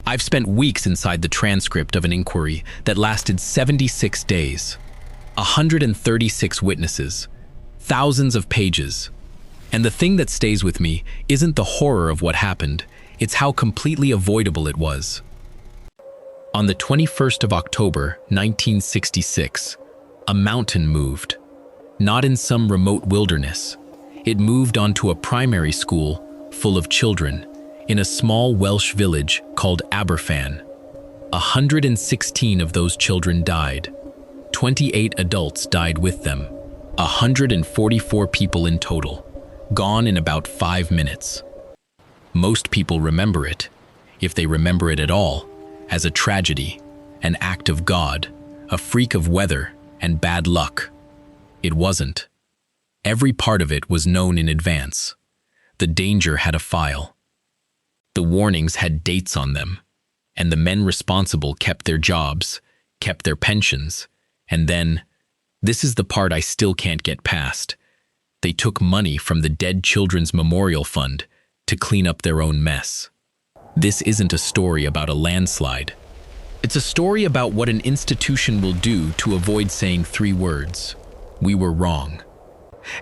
I've spent weeks inside the transcript of an inquiry that lasted 76 days, 136 witnesses, thousands of pages. And the thing that stays with me isn't the horror of what happened, it's how completely avoidable it was. On the 21st of October, 1966, a mountain moved. Not in some remote wilderness. It moved onto a primary school full of children in a small Welsh village called Aberfan. 116 of those children died. 28 adults died with them. 144 people in total, gone in about 5 minutes. Most people remember it, if they remember it at all, as a tragedy, an act of God, a freak of weather and bad luck. It wasn't. Every part of it was known in advance. The danger had a file. The warnings had dates on them, and the men responsible kept their jobs, kept their pensions, and then, this is the part I still can't get past, they took money from the Dead Children's Memorial Fund to clean up their own mess. This isn't a story about a landslide. It's a story about what an institution will do to avoid saying 3 words. We were wrong.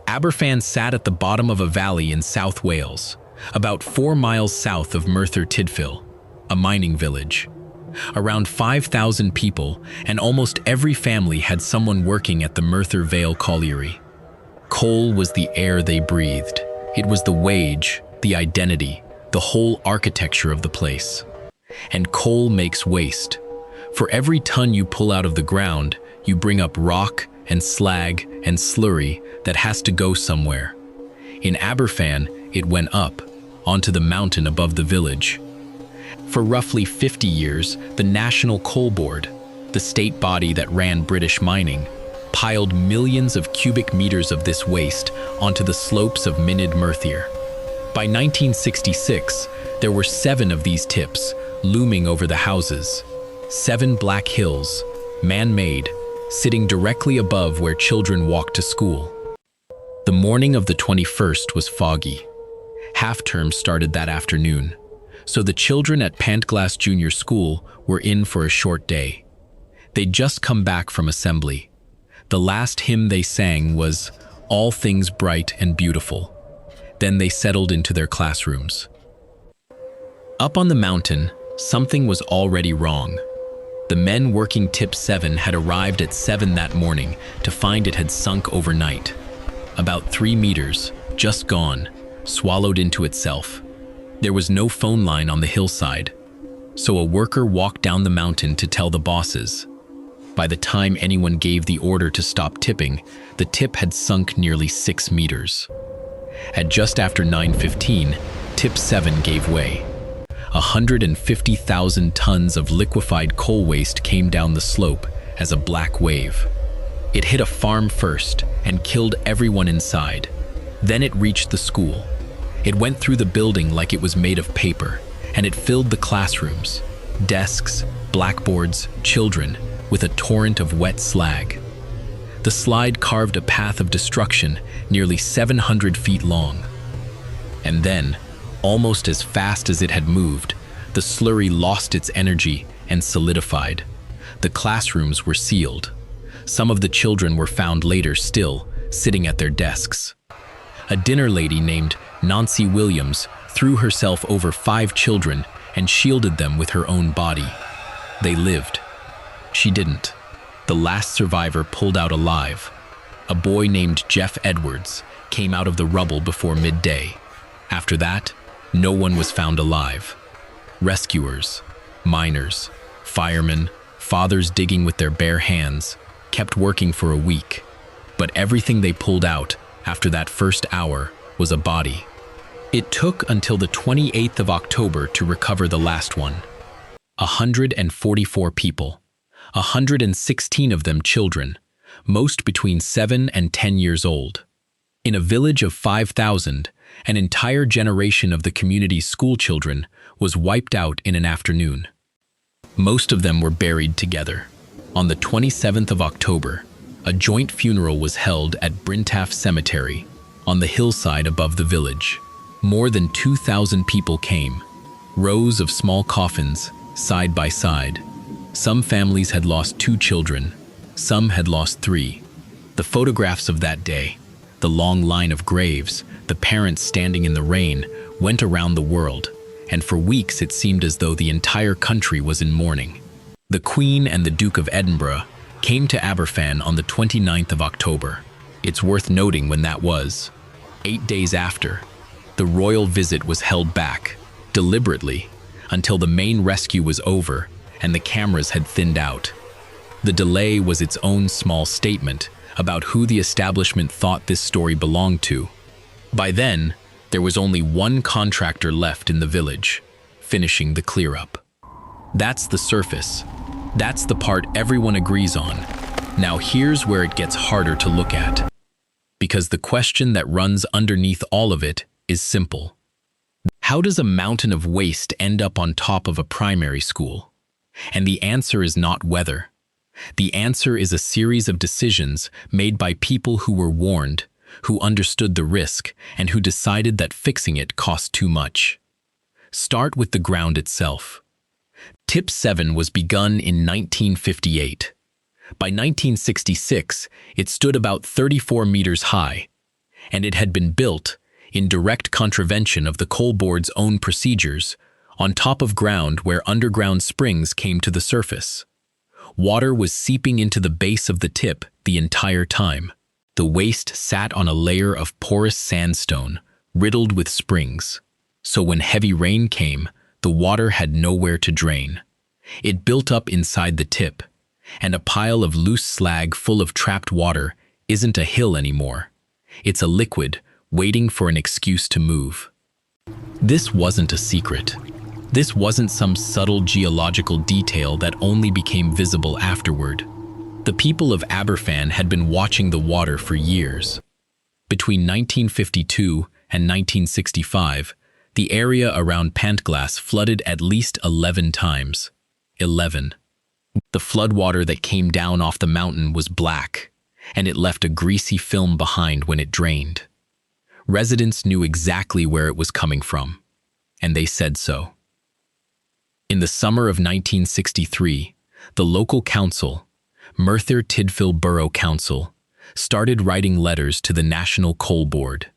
Aberfan sat at the bottom of a valley in South Wales, about 4 miles south of Merthyr Tydfil, a mining village. Around 5,000 people, and almost every family had someone working at the Merthyr Vale colliery. Coal was the air they breathed. It was the wage, the identity, the whole architecture of the place. And coal makes waste. For every ton you pull out of the ground, you bring up rock and slag and slurry that has to go somewhere. In Aberfan, it went up, onto the mountain above the village. For roughly 50 years, the National Coal Board, the state body that ran British mining, piled millions of cubic meters of this waste onto the slopes of Mynyd Merthyr. By 1966, there were 7 of these tips looming over the houses. 7 black hills, man-made, sitting directly above where children walked to school. The morning of the 21st was foggy. Half-term started that afternoon, so the children at Pantglas Junior School were in for a short day. They'd just come back from assembly. The last hymn they sang was "All Things Bright and Beautiful." Then they settled into their classrooms. Up on the mountain, something was already wrong. The men working Tip 7 had arrived at 7 that morning to find it had sunk overnight. About 3 meters, just gone, swallowed into itself. There was no phone line on the hillside, so a worker walked down the mountain to tell the bosses. By the time anyone gave the order to stop tipping, the tip had sunk nearly 6 meters. At just after 9:15, Tip 7 gave way. 150,000 tons of liquefied coal waste came down the slope as a black wave. It hit a farm first and killed everyone inside. Then it reached the school. It went through the building like it was made of paper, and it filled the classrooms, desks, blackboards, children, with a torrent of wet slag. The slide carved a path of destruction nearly 700 feet long. And then, almost as fast as it had moved, the slurry lost its energy and solidified. The classrooms were sealed. Some of the children were found later still, sitting at their desks. A dinner lady named Nancy Williams threw herself over 5 children and shielded them with her own body. They lived. She didn't. The last survivor pulled out alive. A boy named Jeff Edwards came out of the rubble before midday. After that, no one was found alive. Rescuers, miners, firemen, fathers digging with their bare hands, kept working for a week. But everything they pulled out after that first hour was a body. It took until the 28th of October to recover the last one. 144 people, 116 of them children, most between 7 and 10 years old. In a village of 5,000, an entire generation of the community's school children was wiped out in an afternoon. Most of them were buried together. On the 27th of October, a joint funeral was held at Bryntaff Cemetery, on the hillside above the village. More than 2,000 people came. Rows of small coffins, side by side. Some families had lost 2 children, some had lost 3. The photographs of that day, the long line of graves, the parents standing in the rain, went around the world, and for weeks it seemed as though the entire country was in mourning. The Queen and the Duke of Edinburgh came to Aberfan on the 29th of October. It's worth noting when that was. 8 days after, the royal visit was held back, deliberately, until the main rescue was over and the cameras had thinned out. The delay was its own small statement about who the establishment thought this story belonged to. By then, there was only one contractor left in the village, finishing the clear-up. That's the surface. That's the part everyone agrees on. Now here's where it gets harder to look at. Because the question that runs underneath all of it is simple. How does a mountain of waste end up on top of a primary school? And the answer is not weather. The answer is a series of decisions made by people who were warned, who understood the risk, and who decided that fixing it cost too much. Start with the ground itself. Tip 7 was begun in 1958. By 1966, it stood about 34 meters high, and it had been built, in direct contravention of the coal board's own procedures, on top of ground where underground springs came to the surface. Water was seeping into the base of the tip the entire time. The waste sat on a layer of porous sandstone, riddled with springs. So when heavy rain came, the water had nowhere to drain. It built up inside the tip, and a pile of loose slag full of trapped water isn't a hill anymore. It's a liquid waiting for an excuse to move. This wasn't a secret. This wasn't some subtle geological detail that only became visible afterward. The people of Aberfan had been watching the water for years. Between 1952 and 1965, the area around Pantglas flooded at least 11 times. 11. The floodwater that came down off the mountain was black, and it left a greasy film behind when it drained. Residents knew exactly where it was coming from, and they said so. In the summer of 1963, the local council, Merthyr Tydfil Borough Council, started writing letters to the National Coal Board.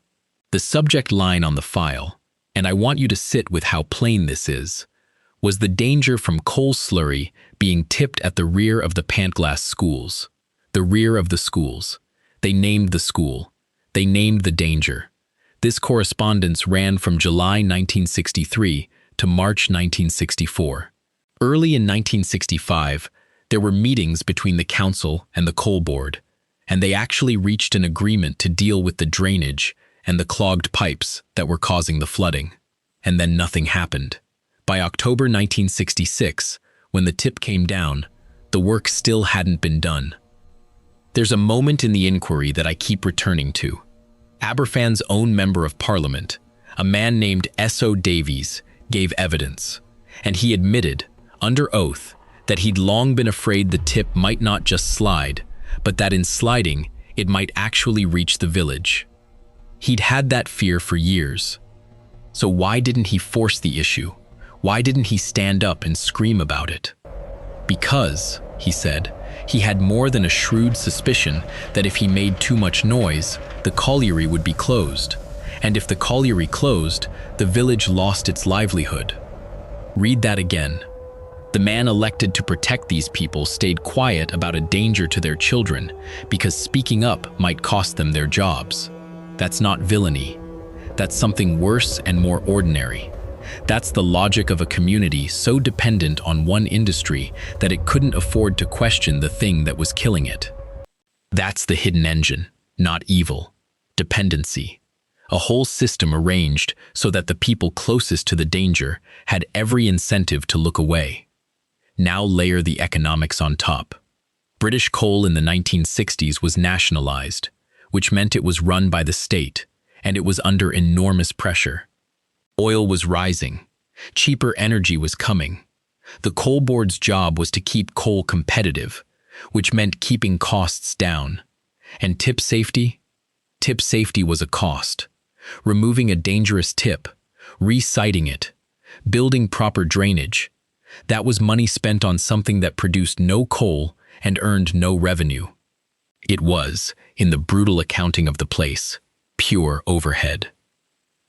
The subject line on the file, and I want you to sit with how plain this is, was the danger from coal slurry being tipped at the rear of the Pantglas schools. The rear of the schools. They named the school. They named the danger. This correspondence ran from July 1963 to March 1964. Early in 1965, there were meetings between the council and the coal board, and they actually reached an agreement to deal with the drainage and the clogged pipes that were causing the flooding. And then nothing happened. By October 1966, when the tip came down, the work still hadn't been done. There's a moment in the inquiry that I keep returning to. Aberfan's own Member of Parliament, a man named S.O. Davies, gave evidence, and he admitted, under oath, that he'd long been afraid the tip might not just slide, but that in sliding, it might actually reach the village. He'd had that fear for years. So why didn't he force the issue? Why didn't he stand up and scream about it? Because, he said, he had more than a shrewd suspicion that if he made too much noise, the colliery would be closed. And if the colliery closed, the village lost its livelihood. Read that again. The man elected to protect these people stayed quiet about a danger to their children because speaking up might cost them their jobs. That's not villainy. That's something worse and more ordinary. That's the logic of a community so dependent on one industry that it couldn't afford to question the thing that was killing it. That's the hidden engine, not evil. Dependency. A whole system arranged so that the people closest to the danger had every incentive to look away. Now layer the economics on top. British coal in the 1960s was nationalized, which meant it was run by the state, and it was under enormous pressure. Oil was rising. Cheaper energy was coming. The coal board's job was to keep coal competitive, which meant keeping costs down. And tip safety? Tip safety was a cost. Removing a dangerous tip, re-siting it, building proper drainage. That was money spent on something that produced no coal and earned no revenue. It was, in the brutal accounting of the place, pure overhead.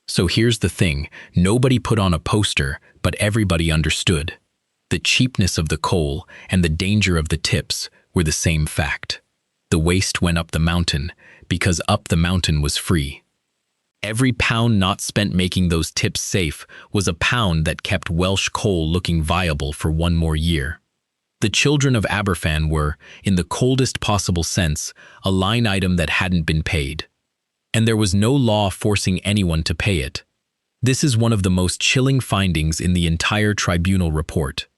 So here's the thing, nobody put on a poster, but everybody understood. The cheapness of the coal and the danger of the tips were the same fact. The waste went up the mountain because up the mountain was free. Every pound not spent making those tips safe was a pound that kept Welsh coal looking viable for one more year. The children of Aberfan were, in the coldest possible sense, a line item that hadn't been paid. And there was no law forcing anyone to pay it. This is one of the most chilling findings in the entire tribunal report.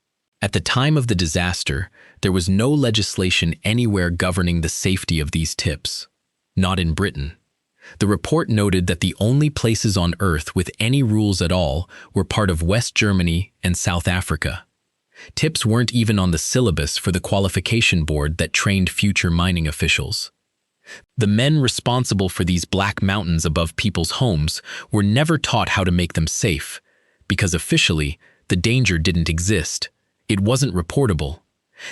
At the time of the disaster, there was no legislation anywhere governing the safety of these tips. Not in Britain. The report noted that the only places on Earth with any rules at all were part of West Germany and South Africa. Tips weren't even on the syllabus for the qualification board that trained future mining officials. The men responsible for these black mountains above people's homes were never taught how to make them safe, because officially, the danger didn't exist. It wasn't reportable.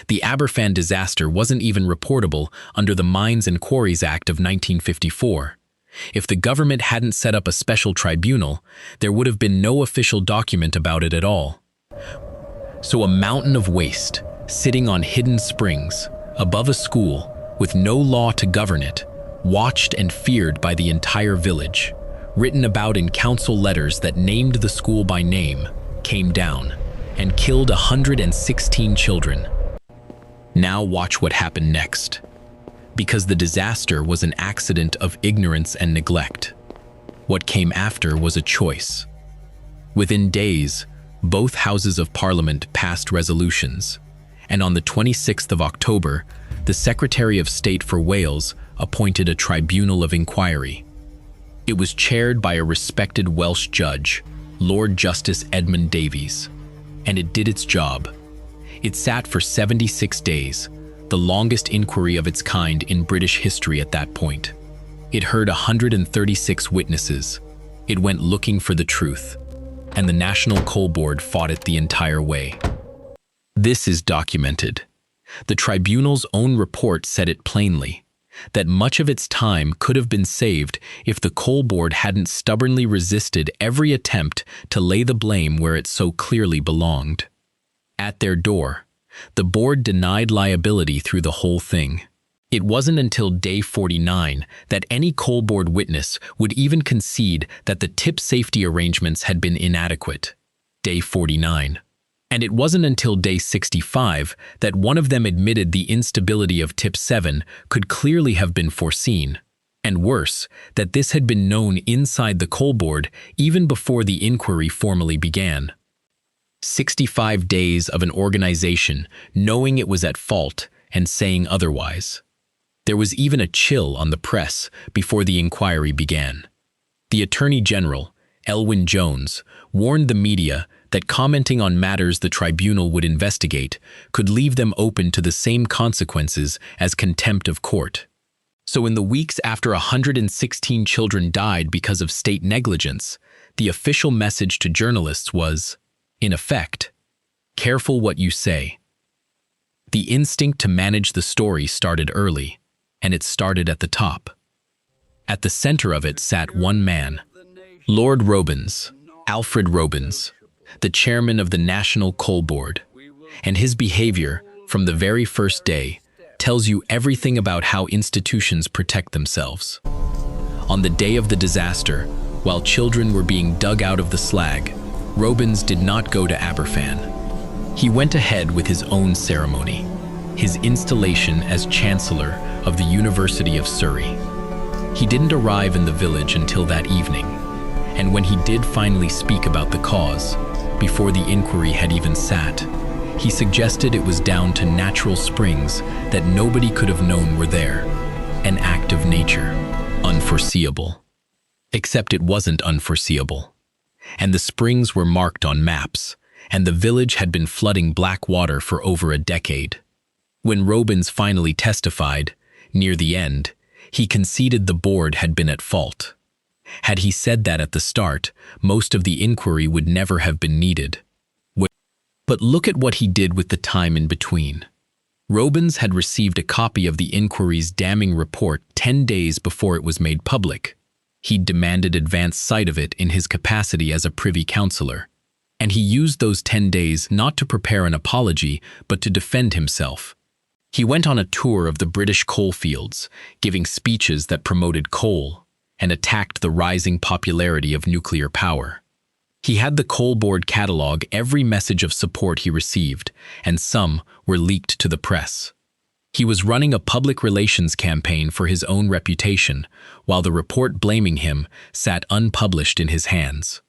The Aberfan disaster wasn't even reportable under the Mines and Quarries Act of 1954. If the government hadn't set up a special tribunal, there would have been no official document about it at all. So a mountain of waste, sitting on hidden springs, above a school, with no law to govern it, watched and feared by the entire village, written about in council letters that named the school by name, came down and killed 116 children. Now watch what happened next. Because the disaster was an accident of ignorance and neglect. What came after was a choice. Within days, both houses of Parliament passed resolutions, and on the 26th of October, the Secretary of State for Wales appointed a tribunal of inquiry. It was chaired by a respected Welsh judge, Lord Justice Edmund Davies, and it did its job. It sat for 76 days, the longest inquiry of its kind in British history at that point. It heard 136 witnesses. It went looking for the truth, and the National Coal Board fought it the entire way. This is documented. The tribunal's own report said it plainly, that much of its time could have been saved if the Coal Board hadn't stubbornly resisted every attempt to lay the blame where it so clearly belonged. At their door, the board denied liability through the whole thing. It wasn't until day 49 that any Coal Board witness would even concede that the tip safety arrangements had been inadequate. Day 49. And it wasn't until day 65 that one of them admitted the instability of tip 7 could clearly have been foreseen. And worse, that this had been known inside the Coal Board even before the inquiry formally began. 65 days of an organization knowing it was at fault and saying otherwise. There was even a chill on the press before the inquiry began. The Attorney General, Elwyn Jones, warned the media that commenting on matters the tribunal would investigate could leave them open to the same consequences as contempt of court. So in the weeks after 116 children died because of state negligence, the official message to journalists was, in effect, careful what you say. The instinct to manage the story started early, and it started at the top. At the center of it sat one man, Lord Robins, Alfred Robins, the chairman of the National Coal Board, and his behavior from the very first day tells you everything about how institutions protect themselves. On the day of the disaster, while children were being dug out of the slag, Robins did not go to Aberfan. He went ahead with his own ceremony, his installation as Chancellor of the University of Surrey. He didn't arrive in the village until that evening, and when he did finally speak about the cause, before the inquiry had even sat, he suggested it was down to natural springs that nobody could have known were there, an act of nature, unforeseeable. Except it wasn't unforeseeable. And the springs were marked on maps, and the village had been flooding black water for over a decade. When Robins finally testified, near the end, he conceded the board had been at fault. Had he said that at the start, most of the inquiry would never have been needed. But look at what he did with the time in between. Robins had received a copy of the inquiry's damning report 10 days before it was made public. He'd demanded advance sight of it in his capacity as a Privy Councillor, and he used those 10 days not to prepare an apology, but to defend himself. He went on a tour of the British coalfields, giving speeches that promoted coal and attacked the rising popularity of nuclear power. He had the coal board catalogue every message of support he received, and some were leaked to the press. He was running a public relations campaign for his own reputation, while the report blaming him sat unpublished in his hands.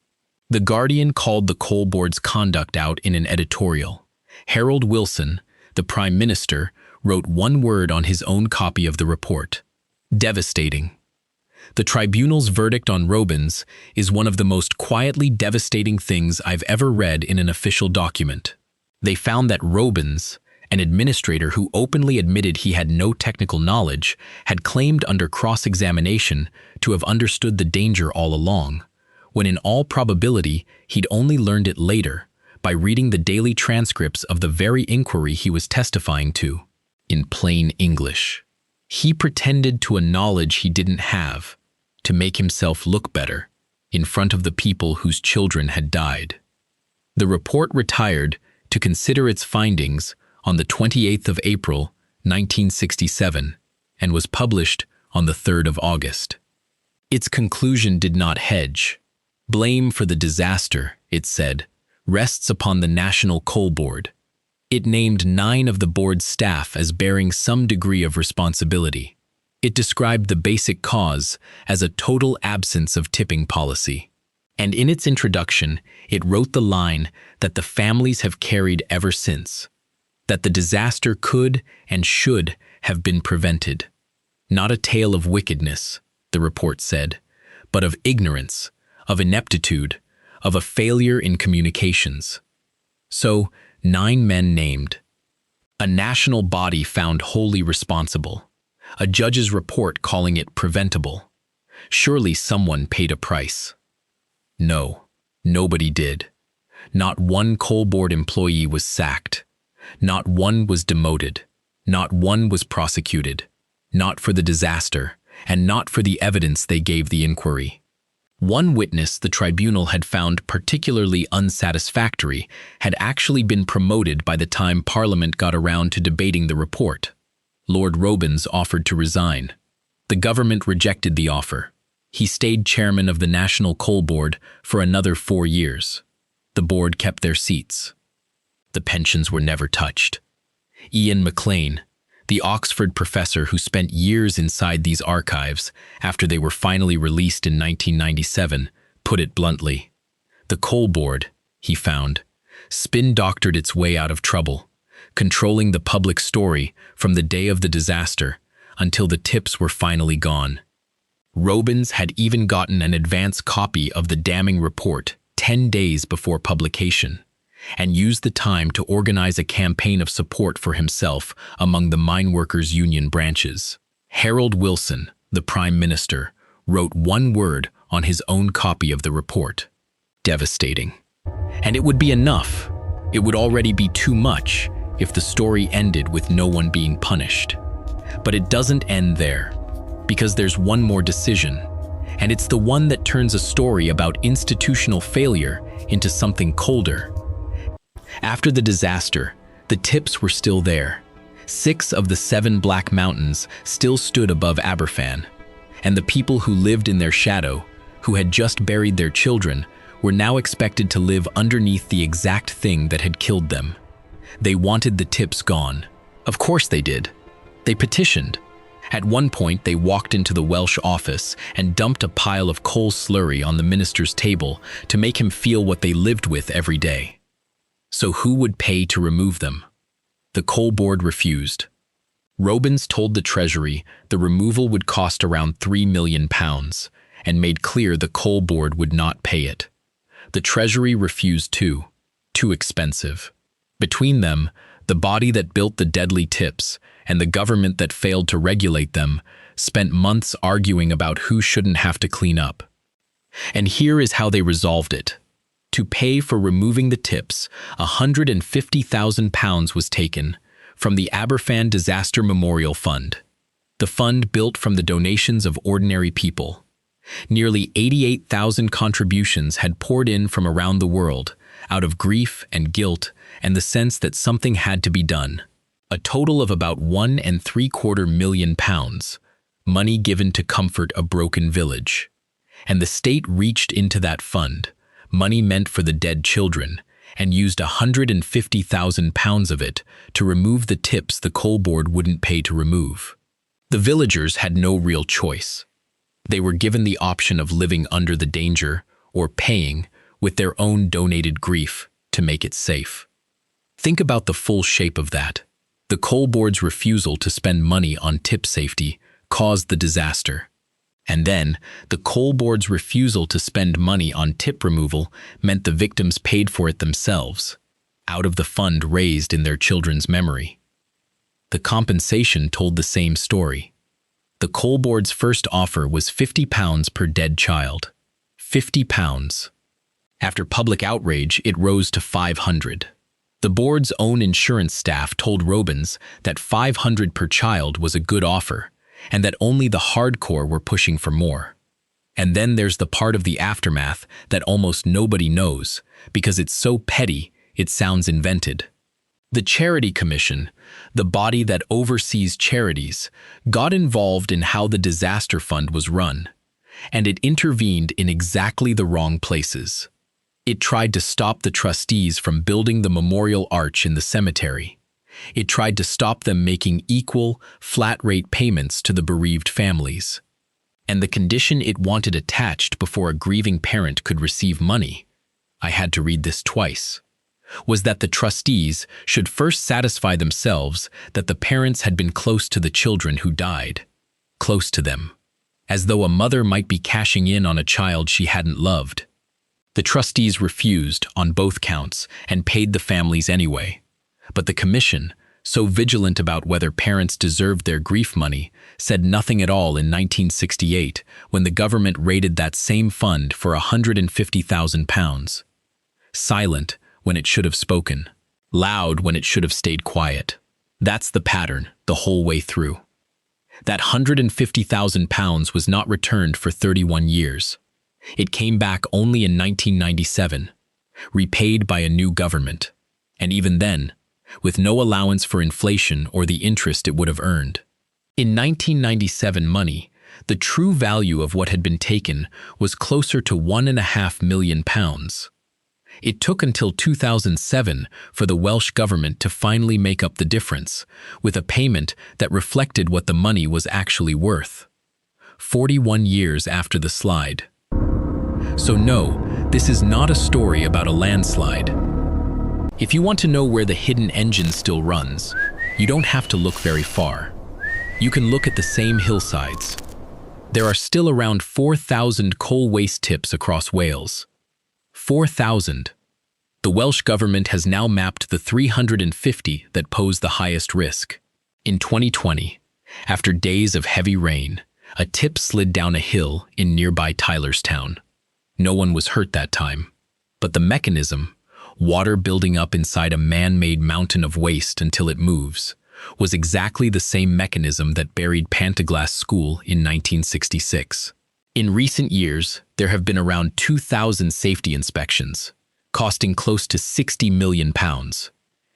The Guardian called the coal board's conduct out in an editorial. Harold Wilson, the Prime Minister, wrote one word on his own copy of the report: devastating. The tribunal's verdict on Robins is one of the most quietly devastating things I've ever read in an official document. They found that Robins, an administrator who openly admitted he had no technical knowledge, had claimed under cross-examination to have understood the danger all along, when in all probability he'd only learned it later by reading the daily transcripts of the very inquiry he was testifying to. In plain English, he pretended to a knowledge he didn't have to make himself look better in front of the people whose children had died. The report retired to consider its findings on the 28th of April, 1967, and was published on the 3rd of August. Its conclusion did not hedge. Blame for the disaster, it said, rests upon the National Coal Board. It named 9 of the board's staff as bearing some degree of responsibility. It described the basic cause as a total absence of tipping policy. And in its introduction, it wrote the line that the families have carried ever since, that the disaster could and should have been prevented. Not a tale of wickedness, the report said, but of ignorance, of ineptitude, of a failure in communications. So, 9 men named. A national body found wholly responsible. A judge's report calling it preventable. Surely someone paid a price. No, nobody did. Not one coal board employee was sacked. Not one was demoted. Not one was prosecuted. Not for the disaster, and not for the evidence they gave the inquiry. One witness the tribunal had found particularly unsatisfactory had actually been promoted by the time Parliament got around to debating the report. Lord Robins offered to resign. The government rejected the offer. He stayed chairman of the National Coal Board for another 4 years. The board kept their seats. The pensions were never touched. Ian MacLean, the Oxford professor who spent years inside these archives after they were finally released in 1997, put it bluntly. The coal board, he found, spin-doctored its way out of trouble, controlling the public story from the day of the disaster until the tips were finally gone. Robins had even gotten an advance copy of the damning report 10 days before publication, and used the time to organize a campaign of support for himself among the mineworkers' union branches. Harold Wilson, the Prime Minister, wrote one word on his own copy of the report: devastating. And it would be enough. It would already be too much if the story ended with no one being punished. But it doesn't end there, because there's one more decision, and it's the one that turns a story about institutional failure into something colder. After the disaster, the tips were still there. 6 of the 7 Black Mountains still stood above Aberfan, and the people who lived in their shadow, who had just buried their children, were now expected to live underneath the exact thing that had killed them. They wanted the tips gone. Of course they did. They petitioned. At one point, they walked into the Welsh office and dumped a pile of coal slurry on the minister's table to make him feel what they lived with every day. So who would pay to remove them? The coal board refused. Robins told the Treasury the removal would cost around £3 million and made clear the coal board would not pay it. The Treasury refused too. Too expensive. Between them, the body that built the deadly tips and the government that failed to regulate them spent months arguing about who shouldn't have to clean up. And here is how they resolved it. To pay for removing the tips, £150,000 was taken from the Aberfan Disaster Memorial Fund. The fund built from the donations of ordinary people. Nearly 88,000 contributions had poured in from around the world, out of grief and guilt and the sense that something had to be done. A total of about £1.75 million, money given to comfort a broken village. And the state reached into that fund, money meant for the dead children, and used £150,000 of it to remove the tips the coal board wouldn't pay to remove. The villagers had no real choice. They were given the option of living under the danger or paying with their own donated grief to make it safe. Think about the full shape of that. The coal board's refusal to spend money on tip safety caused the disaster. And then, the coal board's refusal to spend money on tip removal meant the victims paid for it themselves, out of the fund raised in their children's memory. The compensation told the same story. The coal board's first offer was £50 per dead child. £50. After public outrage, it rose to £500. The board's own insurance staff told Robins that £500 per child was a good offer, and that only the hardcore were pushing for more. And then there's the part of the aftermath that almost nobody knows, because it's so petty, it sounds invented. The Charity Commission, the body that oversees charities, got involved in how the disaster fund was run, and it intervened in exactly the wrong places. It tried to stop the trustees from building the memorial arch in the cemetery. It tried to stop them making equal, flat-rate payments to the bereaved families. And the condition it wanted attached before a grieving parent could receive money, I had to read this twice, was that the trustees should first satisfy themselves that the parents had been close to the children who died, close to them, as though a mother might be cashing in on a child she hadn't loved. The trustees refused on both counts and paid the families anyway. But the commission, so vigilant about whether parents deserved their grief money, said nothing at all in 1968 when the government raided that same fund for £150,000. Silent when it should have spoken, loud when it should have stayed quiet. That's the pattern the whole way through. That £150,000 was not returned for 31 years. It came back only in 1997, repaid by a new government, and even then, with no allowance for inflation or the interest it would have earned. In 1997 money, the true value of what had been taken was closer to £1.5 million. It took until 2007 for the Welsh government to finally make up the difference, with a payment that reflected what the money was actually worth. 41 years after the slide. So no, this is not a story about a landslide. If you want to know where the hidden engine still runs, you don't have to look very far. You can look at the same hillsides. There are still around 4,000 coal waste tips across Wales. 4,000. The Welsh government has now mapped the 350 that pose the highest risk. In 2020, after days of heavy rain, a tip slid down a hill in nearby Tylerstown. No one was hurt that time, but the mechanism, water building up inside a man-made mountain of waste until it moves, was exactly the same mechanism that buried Pantaglass School in 1966. In recent years, there have been around 2,000 safety inspections, costing close to £60 million.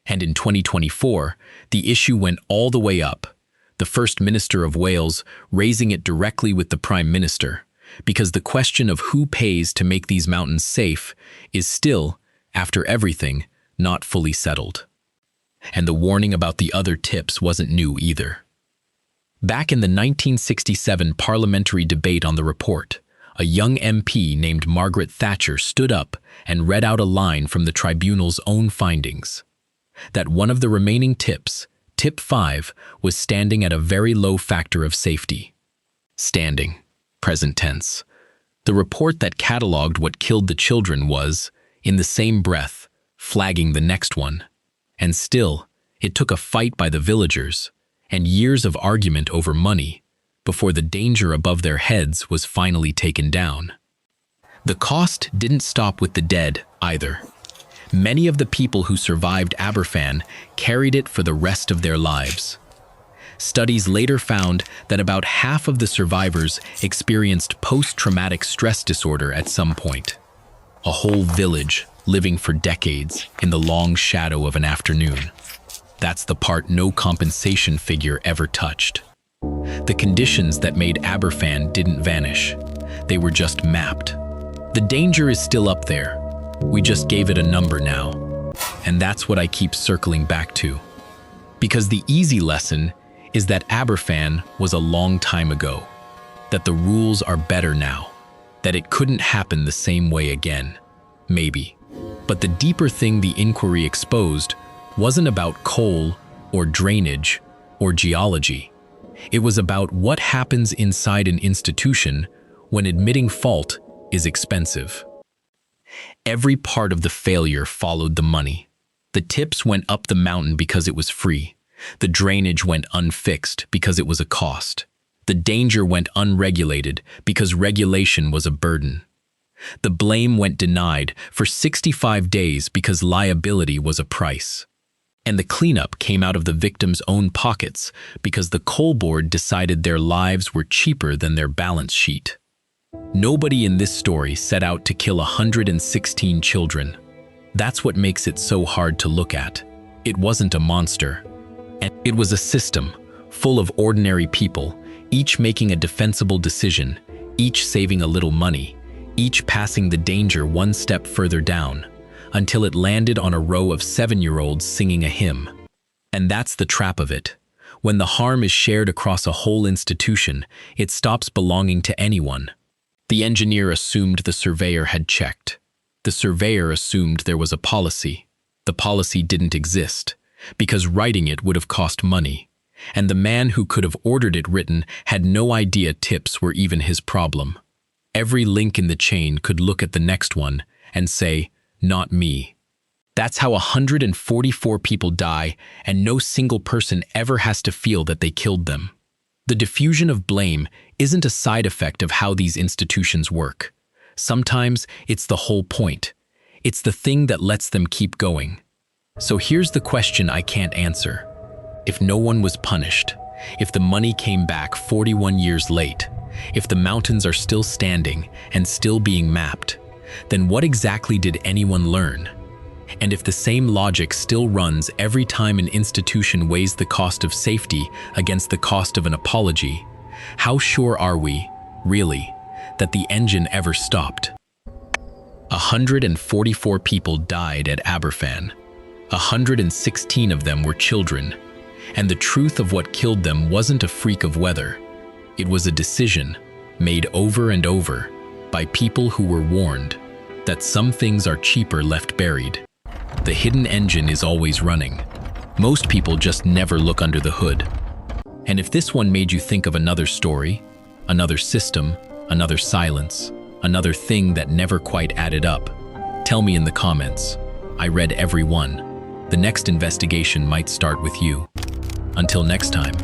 And in 2024, the issue went all the way up, the First Minister of Wales raising it directly with the Prime Minister, because the question of who pays to make these mountains safe is still, after everything, not fully settled. And the warning about the other tips wasn't new either. Back in the 1967 parliamentary debate on the report, a young MP named Margaret Thatcher stood up and read out a line from the tribunal's own findings. That one of the remaining tips, tip 5, was standing at a very low factor of safety. Standing, present tense. The report that catalogued what killed the children was, in the same breath, flagging the next one. And still, it took a fight by the villagers and years of argument over money before the danger above their heads was finally taken down. The cost didn't stop with the dead either. Many of the people who survived Aberfan carried it for the rest of their lives. Studies later found that about half of the survivors experienced post-traumatic stress disorder at some point. A whole village living for decades in the long shadow of an afternoon. That's the part no compensation figure ever touched. The conditions that made Aberfan didn't vanish. They were just mapped. The danger is still up there. We just gave it a number now. And that's what I keep circling back to. Because the easy lesson is that Aberfan was a long time ago, that the rules are better now, that it couldn't happen the same way again. Maybe. But the deeper thing the inquiry exposed wasn't about coal or drainage or geology. It was about what happens inside an institution when admitting fault is expensive. Every part of the failure followed the money. The tips went up the mountain because it was free. The drainage went unfixed because it was a cost. The danger went unregulated because regulation was a burden. The blame went denied for 65 days because liability was a price. And the cleanup came out of the victims' own pockets because the coal board decided their lives were cheaper than their balance sheet. Nobody in this story set out to kill 116 children. That's what makes it so hard to look at. It wasn't a monster. And it was a system full of ordinary people, each making a defensible decision, each saving a little money, each passing the danger one step further down, until it landed on a row of 7-year-olds singing a hymn. And that's the trap of it. When the harm is shared across a whole institution, it stops belonging to anyone. The engineer assumed the surveyor had checked. The surveyor assumed there was a policy. The policy didn't exist, because writing it would have cost money. And the man who could have ordered it written had no idea tips were even his problem. Every link in the chain could look at the next one and say, "Not me." That's how 144 people die, and no single person ever has to feel that they killed them. The diffusion of blame isn't a side effect of how these institutions work. Sometimes it's the whole point. It's the thing that lets them keep going. So here's the question I can't answer. If no one was punished, if the money came back 41 years late, if the mountains are still standing and still being mapped, then what exactly did anyone learn? And if the same logic still runs every time an institution weighs the cost of safety against the cost of an apology, how sure are we, really, that the engine ever stopped? 144 people died at Aberfan. 116 of them were children. And the truth of what killed them wasn't a freak of weather. It was a decision, made over and over, by people who were warned that some things are cheaper left buried. The hidden engine is always running. Most people just never look under the hood. And if this one made you think of another story, another system, another silence, another thing that never quite added up, tell me in the comments. I read every one. The next investigation might start with you. Until next time.